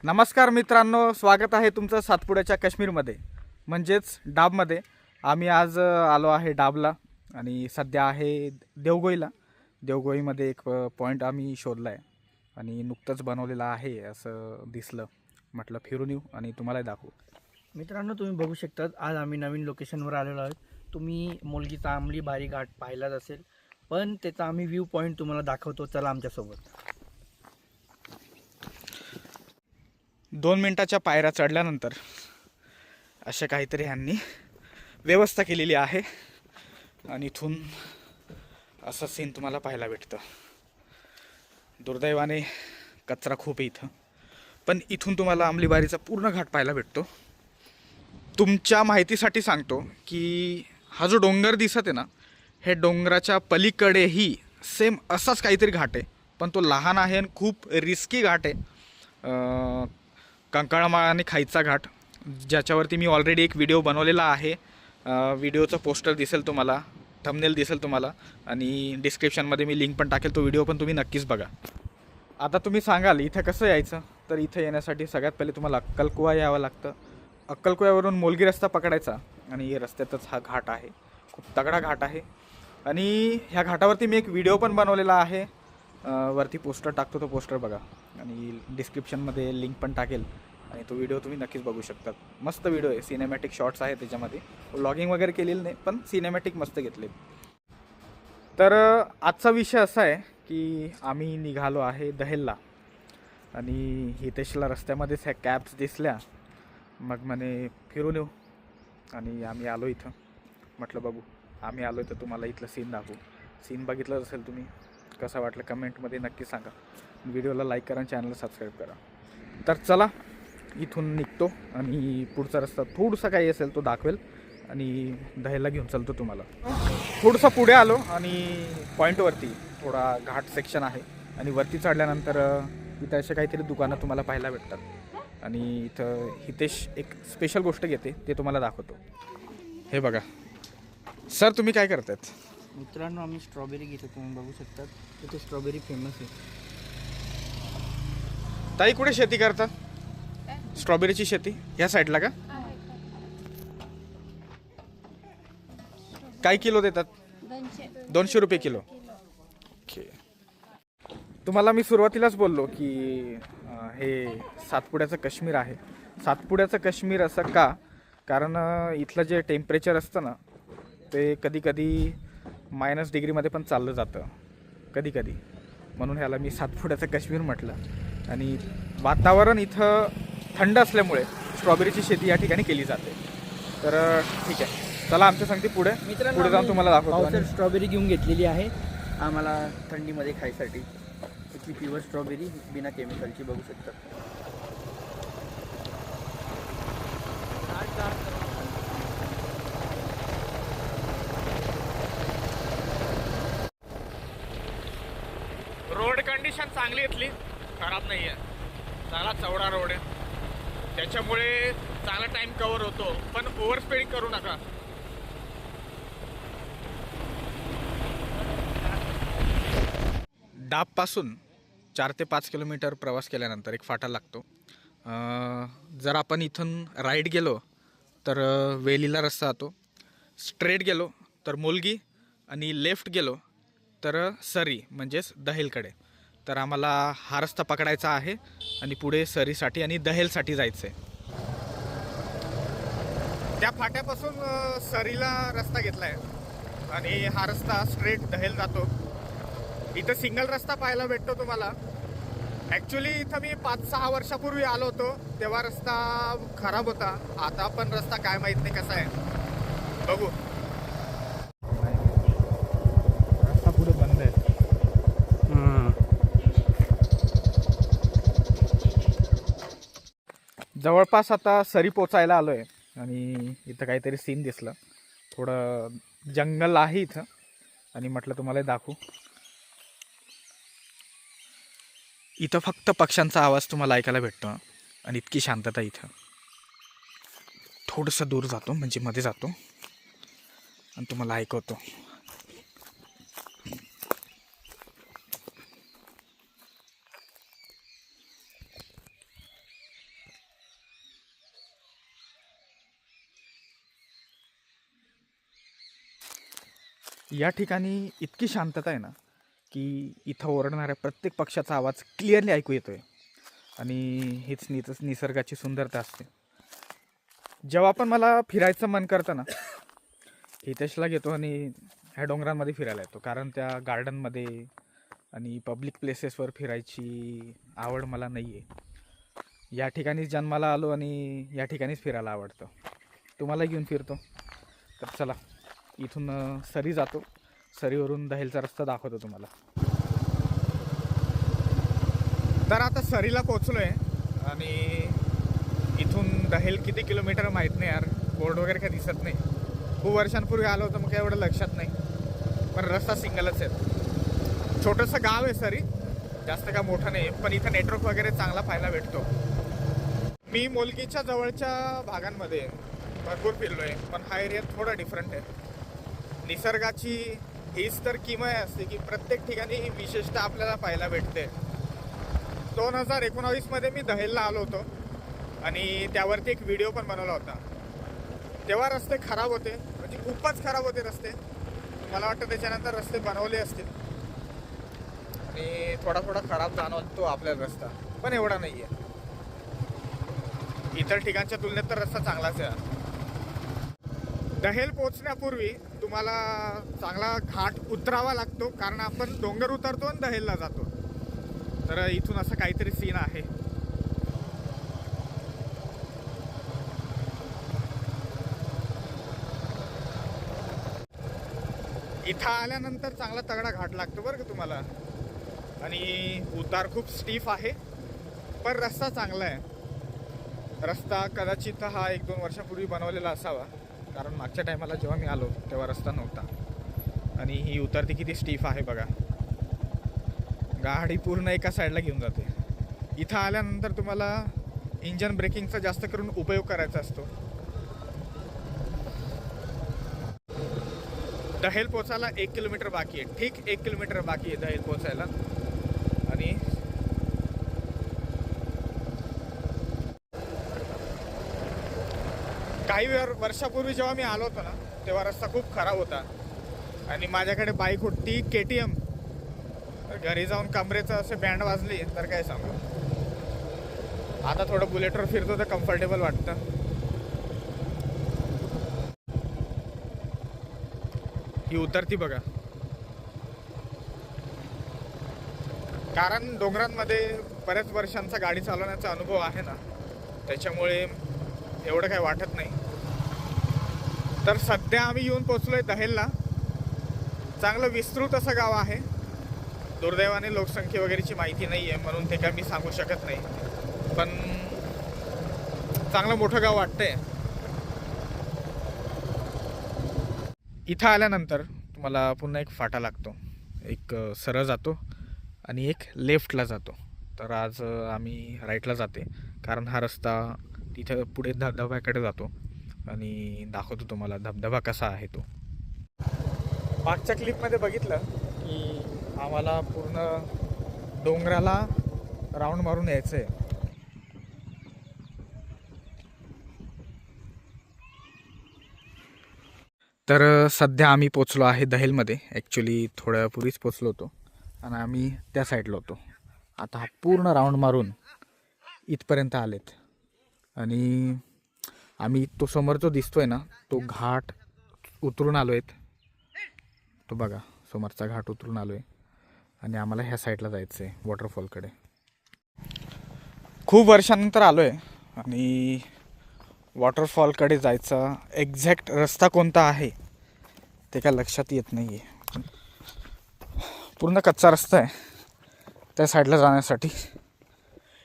नमस्कार मित्रांनो, स्वागत आहे तुमचं सातपुड्याच्या काश्मीरमध्ये म्हणजेच डाबमध्ये. आम्ही आज आलो आहे डाबला आणि सध्या आहे देवगोईमध्ये एक पॉईंट आम्ही शोधला आहे आणि नुकतंच बनवलेला आहे असं दिसलं. म्हटलं फिरून येऊ आणि तुम्हाला दाखवू. मित्रांनो, तुम्ही बघू शकता आज आम्ही नवीन लोकेशनवर आलेलो आहोत. तुम्ही मोलगीचा अंमली भारी घाट पाहिलाच असेल, पण त्याचा आम्ही व्ह्यू पॉईंट तुम्हाला दाखवतो. चला आमच्यासोबत. 2 मिनिटाच्या पायऱ्या चढल्यानंतर अशा काहीतरी ह्यांनी व्यवस्था केलेली आहे आणि इथून असं सीन तुम्हाला पाहायला भेटतं. दुर्दैवाने कचरा खूप आहे इथं, पण इथून तुम्हाला अंमलीबारीचा पूर्ण घाट पाहायला भेटतो. तुमच्या माहितीसाठी सांगतो की हा जो डोंगर दिसत आहे ना, हे डोंगराच्या पलीकडेही सेम असाच काहीतरी घाट आहे, पण तो लहान आहे आणि खूप रिस्की घाट आहे. कंकाळमाळ आणि खाईचा घाट, ज्याच्यावरती मी ऑलरेडी एक व्हिडिओ बनवलेला आहे. व्हिडिओचं पोस्टर दिसेल तुम्हाला, थंबनेल दिसेल तुम्हाला आणि डिस्क्रिप्शनमध्ये मी लिंक पण टाकेल. तो व्हिडिओ पण तुम्ही नक्कीच बघा. आता तुम्ही सांगाल इथं कसं यायचं, तर इथं येण्यासाठी सगळ्यात पहिले तुम्हाला अक्कलकुवा यावं लागतं. अक्कलकुव्यावरून मोलगी रस्ता पकडायचा आणि रस्त्यातच हा घाट आहे. खूप तगडा घाट आहे आणि ह्या घाटावरती मी एक व्हिडिओ पण बनवलेला आहे. वरती पोस्टर टाकतो, तो पोस्टर बघा आणि डिस्क्रिप्शनमध्ये लिंक पण टाकेल आणि तो व्हिडिओ तुम्ही नक्कीच बघू शकतात. मस्त व्हिडिओ आहे, सिनेमॅटिक शॉट्स आहे त्याच्यामध्ये. व्लॉगिंग वगैरे केलेलं नाही, पण सिनेमॅटिक मस्त घेतले. तर आजचा विषय असा आहे की आम्ही निघालो आहे दहेलला आणि हितेशला रस्त्यामध्येच ह्या कॅब्स दिसल्या. मग म्हणे फिरून येऊ आणि आम्ही आलो इथं. म्हटलं बघू, आम्ही आलो तर तुम्हाला इथलं सीन दाखवू. सीन बघितलं असेल तुम्ही, कसं वाटलं कमेंटमध्ये नक्की सांगा. व्हिडिओला लाईक करा आणि चॅनलला सबस्क्राईब करा. तर चला इथून निघतो आणि पुढचा रस्ता थोडासा काही असेल तो दाखवेल आणि दहेला घेऊन चालतो तुम्हाला. थोडंसं पुढे आलो आणि पॉईंटवरती थोडा घाट सेक्शन आहे आणि वरती चढल्यानंतर इथं असे काहीतरी दुकानं तुम्हाला पाहायला भेटतात आणि इथं हितेश एक स्पेशल गोष्ट घेते, ते तुम्हाला दाखवतो. हे बघा सर, तुम्ही काय करतायत? मित्रांनो, आम्ही स्ट्रॉबेरी घेतो. तुम्ही बघू शकता इथे स्ट्रॉबेरी फेमस आहे. ताई कुठे शेती करतात? स्ट्रॉबेरीची शेती ह्या साईडला का? काय किलो देतात? 200 रुपये किलो. ओके. तुम्हाला मी सुरुवातीलाच बोललो की हे सातपुड्याचं काश्मीर आहे. सातपुड्याचं काश्मीर असं का? कारण इथलं जे टेम्परेचर असतं ना, ते कधी कधी -डिग्रीमध्ये पण चाललं जातं कधी कधी, म्हणून ह्याला मी सातपुड्याचं काश्मीर म्हटलं. आणि वातावरण इथं थंड असल्यामुळे स्ट्रॉबेरीची शेती या ठिकाणी केली जाते. तर ठीक आहे, चला आमच्या सांगते पुढे जाऊन तुम्हाला दाखवतो. स्ट्रॉबेरी घेऊन घेतलेली आहे आम्हाला थंडीमध्ये खायसाठी. इथली प्युअर स्ट्रॉबेरी बिना केमिकलची बघू शकता. रोड कंडिशन चांगली इथली, खराब नाही आहे. चांगला चौडा रोड आहे, त्याच्यामुळे चांगला टाइम कव्हर होतो, पण ओव्हर स्पीडिंग करू नका. डाबपासून 4 ते 5 किलोमीटर प्रवास केल्यानंतर एक फाटा लागतो. जर आपण इथून राईट गेलो तर वेलीला रस्ता जातो, स्ट्रेट गेलो तर मोलगी आणि लेफ्ट गेलो तर सरी म्हणजेच दहेलकडे. तर आम्हाला हा रस्ता पकडायचा आहे आणि पुढे सरीसाठी आणि दहेलसाठी जायचं आहे. त्या फाट्यापासून सरीला रस्ता घेतला आहे आणि हा रस्ता स्ट्रेट दहेल जातो. इथं सिंगल रस्ता पाहायला भेटतो तुम्हाला. ॲक्च्युली इथं मी 5-6 वर्षापूर्वी आलो होतो, तेव्हा रस्ता खराब होता. आता पण रस्ता काय माहीत नाही कसा आहे, बघू. रस्ता पुढे बंद आहे. जवळपास आता सरी पोचायला आलो आहे आणि इथं काहीतरी सीन दिसलं. थोडं जंगल आहे इथं आणि म्हटलं तुम्हाला दाखवू. इथं फक्त पक्ष्यांचा आवाज तुम्हाला ऐकायला भेटतो आणि इतकी शांतता इथं. थोडंसं दूर जातो, म्हणजे मध्ये जातो आणि तुम्हाला ऐकवतो. या ठिकाणी इतकी शांतता आहे ना की इथं ओरडणाऱ्या प्रत्येक पक्षाचा आवाज क्लिअरली ऐकू येतो आहे. आणि हीच निसर्गाची सुंदरता असते. जेव्हा पण मला फिरायचं मन करतं ना, हितेशला घेतो आणि ह्या डोंगरांमध्ये फिरायला येतो. कारण त्या गार्डनमध्ये आणि पब्लिक प्लेसेसवर फिरायची आवड मला नाही आहे. या ठिकाणीच जन्माला आलो आणि या ठिकाणीच फिरायला आवडतं. तुम्हाला घेऊन फिरतो. तर चला, इथून सरी जातो. सरीवरून दहेलचा रस्ता दाखवतो तुम्हाला. तर आता सरीला पोचलो आहे आणि इथून दहेल किती किलोमीटर माहीत नाही यार, बोर्ड वगैरे काही दिसत नाही. खूप वर्षांपूर्वी आलो होतं, मग काही एवढं लक्षात नाही. पण रस्ता सिंगलच आहे. छोटंसं गाव आहे सरी, जास्त का मोठं नाही, पण इथं नेटवर्क वगैरे चांगला पाहायला भेटतो. मी मोलगीच्या जवळच्या भागांमध्ये भरपूर फिरलो आहे, पण हा एरिया थोडा डिफरंट आहे. निसर्गाची हीच तर किमया असते की प्रत्येक ठिकाणी विशेषतः आपल्याला पाहायला भेटते. 2019 मध्ये मी दहेलला आलो होतो आणि त्यावरती एक व्हिडिओ पण बनवला होता. तेव्हा रस्ते खराब होते, म्हणजे खूपच खराब होते रस्ते. मला वाटतं त्याच्यानंतर रस्ते बनवले असतील आणि थोडा थोडा खराब जाणवतो आपल्याला रस्ता, पण एवढा नाही आहे. इतर ठिकाणच्या तुलनेत तर रस्ता चांगलाच आहे. दहेल पोहोचण्यापूर्वी तुम्हाला चांगला घाट उतरावा लागतो, कारण आपण डोंगर उतरतो आणि दहेलला जातो. तर इथून असं काहीतरी सीन आहे. इथं आल्यानंतर चांगला तगडा घाट लागतो बरं का तुम्हाला. आणि उतार खूप स्टीफ आहे, पण रस्ता चांगला आहे. रस्ता कदाचित हा 1-2 वर्षापूर्वी बनवलेला असावा, कारण मागच्या टायमाला जेव्हा मी आलो तेव्हा रस्ता नव्हता. आणि ही उतरती किती स्टीफ आहे बघा. गाडी पूर्ण एका साईडला घेऊन जाते. इथं आल्यानंतर तुम्हाला इंजन ब्रेकिंगचा जास्त करून उपयोग करायचा असतो. दहेल पोचायला 1 किलोमीटर बाकी आहे. ठीक 1 किलोमीटर बाकी आहे दहेल पोचायला. आणि काही वर्षापूर्वी जेव्हा मी आलो होतो ना, तेव्हा रस्ता खूप खराब होता आणि माझ्याकडे बाईक होती KTM. घरी जाऊन कमरेचं असे बँड वाजली तर काय सांगू. आता थोडं बुलेटवर फिरतो तर कम्फर्टेबल वाटतं. ही उतरती बघा. कारण डोंगरांमध्ये बऱ्याच वर्षांचा गाडी चालवण्याचा अनुभव आहे ना, त्याच्यामुळे एवढं काही वाटत नाही. तर सध्या आम्ही येऊन पोचलोय दहेलला. चांगलं विस्तृत असं गाव आहे. दुर्दैवाने लोकसंख्ये वगैरेची माहिती नाही आहे, म्हणून ते काय मी सांगू शकत नाही. पण चांगलं मोठं गाव वाटतंय. इथं आल्यानंतर तुम्हाला पुन्हा एक फाटा लागतो. एक सरळ जातो आणि एक लेफ्टला जातो. तर आज आम्ही राईटला जाते, कारण हा रस्ता तिथं पुढे धबधब्याकडे जातो आणि दाखवतो तुम्हाला धबधबा कसा आहे तो. मागच्या क्लिपमध्ये बघितलं की आम्हाला पूर्ण डोंगराला राऊंड मारून यायचं आहे. तर सध्या आम्ही पोचलो आहे दहेलमध्ये. ॲक्च्युली थोड्यापूर्वीच पोचलो होतो आणि आम्ही त्या साईडला होतो. आता हा पूर्ण राऊंड मारून इथपर्यंत आलेत आणि आम्ही तो समोर जो दिसतोय ना, तो घाट उतरून आलो आहेत. तो बघा, समोरचा घाट उतरून आलो आहे आणि आम्हाला ह्या साईडला जायचं आहे वॉटरफॉलकडे. खूप वर्षानंतर आलो आहे आणि वॉटरफॉलकडे जायचा एक्झॅक्ट रस्ता कोणता आहे ते काय लक्षात येत नाही आहे. पूर्ण कच्चा रस्ता आहे त्या साईडला जाण्यासाठी.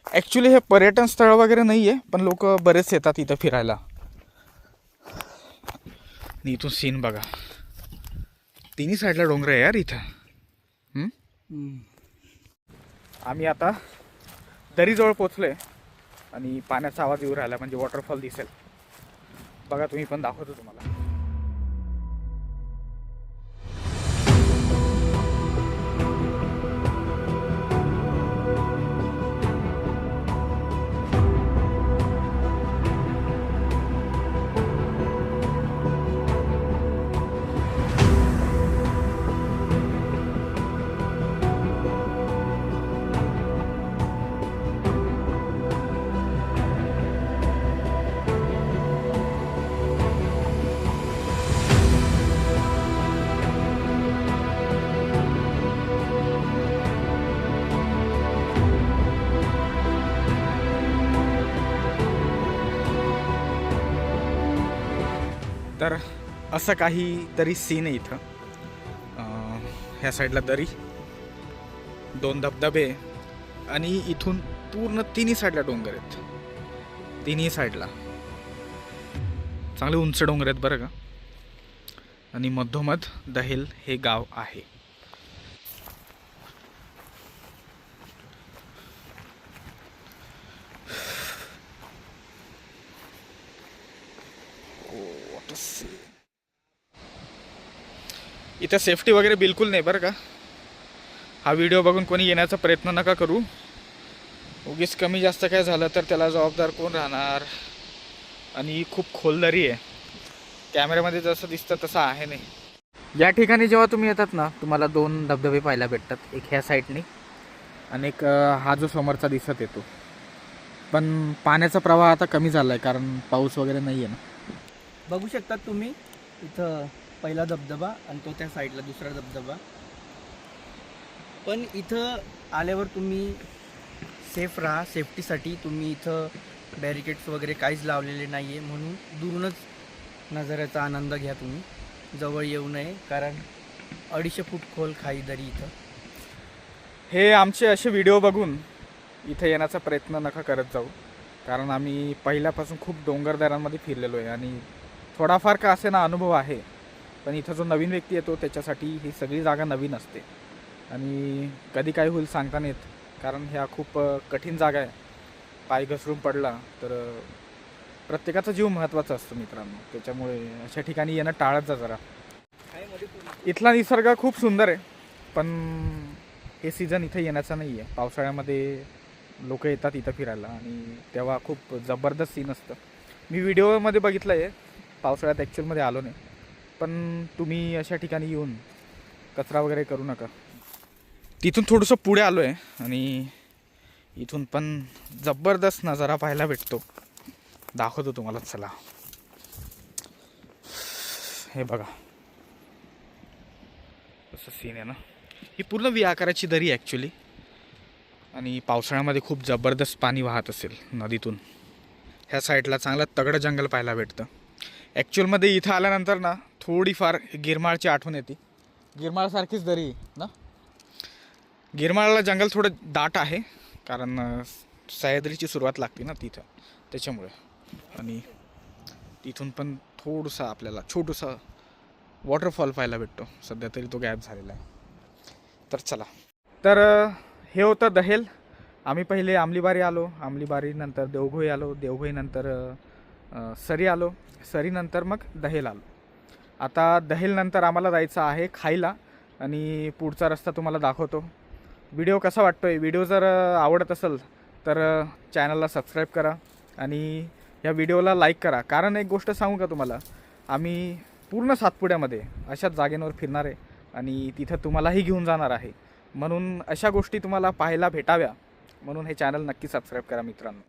ॲक्च्युली हे पर्यटन स्थळ वगैरे नाही आहे, पण लोक बरेच येतात इथं फिरायला. आणि इथून सीन बघा, तिन्ही साईडला डोंगर आहे यार इथं. आम्ही आता दरीजवळ पोचलो आहे आणि पाण्याचा आवाज येऊ राहिला, म्हणजे वॉटरफॉल दिसेल बघा. तुम्ही पण दाखवतो तुम्हाला. तर असं काहीतरी सीन आहे इथं. ह्या साईडला दरी, 2 धबधबे आणि इथून पूर्ण तिन्ही साईडला डोंगर आहेत. तिन्ही साईडला चांगले उंच डोंगर आहेत बरं का. आणि मधोमध दहेल हे गाव आहे. इथं सेफ्टी वगैरे बिलकुल नाही बरं का. हा व्हिडिओ बघून कोणी येण्याचा प्रयत्न नका करू. उगीच कमी जास्त काय झालं तर त्याला जबाबदार कोण राहणार. आणि खूप खोल दरी आहे. कॅमेऱ्यामध्ये जसं दिसतं तसं आहे नाही. या ठिकाणी जेव्हा तुम्ही येतात ना, तुम्हाला 2 धबधबे पाहायला भेटतात. एक ह्या साईडनी आणि एक हा जो समोरचा दिसत येतो. पण पाण्याचा प्रवाह आता कमी झाला आहे कारण पाऊस वगैरे नाही आहे ना. बघू शकतात तुम्ही इथं पहिला धबधबा आणि तो त्या साईडला दुसरा धबधबा. पण इथं आल्यावर तुम्ही सेफ राहा. सेफ्टीसाठी तुम्ही इथं बॅरिकेड्स वगैरे काहीच लावलेले नाही आहे, म्हणून दुरूनच नजाऱ्याचा आनंद घ्या तुम्ही. जवळ येऊ नये कारण 250 फूट खोल खाई दरी इथं. हे आमचे असे व्हिडिओ बघून इथे येण्याचा प्रयत्न नका करत जाऊ, कारण आम्ही पहिल्यापासून खूप डोंगरदऱ्यांमध्ये फिरलेलो आहे आणि थोडाफार का असे ना अनुभव आहे. पण इथं जो नवीन व्यक्ती येतो त्याच्यासाठी ही सगळी जागा नवीन असते आणि कधी काय होईल सांगता नाही येत. कारण ह्या खूप कठीण जागा आहे. पाय घसरून पडला तर प्रत्येकाचा जीव महत्त्वाचा असतो मित्रांनो. त्याच्यामुळे अशा ठिकाणी येणं टाळत जा जरा. इथला निसर्ग खूप सुंदर आहे, पण हे सीझन इथे येण्याचा नाही आहे. पावसाळ्यामध्ये लोक येतात इथं फिरायला आणि तेव्हा खूप जबरदस्त सीन असतं. मी व्हिडिओमध्ये बघितलं आहे, पावसाळ्यात ॲक्च्युअलमध्ये आलो नाही. पण तुम्ही अशा ठिकाणी येऊन कचरा वगैरे करू नका. तिथून थोडंसं पुढे आलो आहे आणि इथून पण जबरदस्त नजारा पाहायला भेटतो. दाखवतो तुम्हाला, चला. हे बघा असं सीन आहे ना. ही पूर्ण व्ही आकाराची दरी आहे ॲक्च्युली आणि पावसाळ्यामध्ये खूप जबरदस्त पाणी वाहत असेल नदीतून. ह्या साईडला चांगलं तगडं जंगल पाहायला भेटतं. ॲक्च्युअलमध्ये इथं आल्यानंतर ना थोडीफार गिरमाळची आठवण येते. गिरमाळसारखीच दरी ना. गिरमाळला जंगल थोडं दाट आहे कारण सह्याद्रीची सुरुवात लागते ना तिथं, त्याच्यामुळे. आणि तिथून पण थोडंसं आपल्याला छोटंसं वॉटरफॉल पाहायला भेटतो. सध्या तरी तो गॅप झालेला आहे. तर चला. तर हे होतं दहेल. आम्ही पहिले आमलीबारी आलो, आमलीबारीनंतर देवघोई आलो, देवघोईनंतर सरी आलो, सरीनंतर मग दहेल आलो. आता दहेलनंतर आम्हाला जायचं आहे खायला आणि पुढचा रस्ता तुम्हाला दाखवतो. व्हिडिओ कसा वाटतो आहे, व्हिडिओ जर आवडत असेल तर चॅनलला सबस्क्राईब करा आणि या व्हिडिओला लाईक करा. कारण एक गोष्ट सांगू का तुम्हाला, आम्ही पूर्ण सातपुड्यामध्ये अशाच जागेंवर फिरणार आहे आणि तिथं तुम्हालाही घेऊन जाणार आहे. म्हणून अशा गोष्टी तुम्हाला पाहायला भेटाव्या म्हणून हे चॅनल नक्की सबस्क्राईब करा मित्रांनो.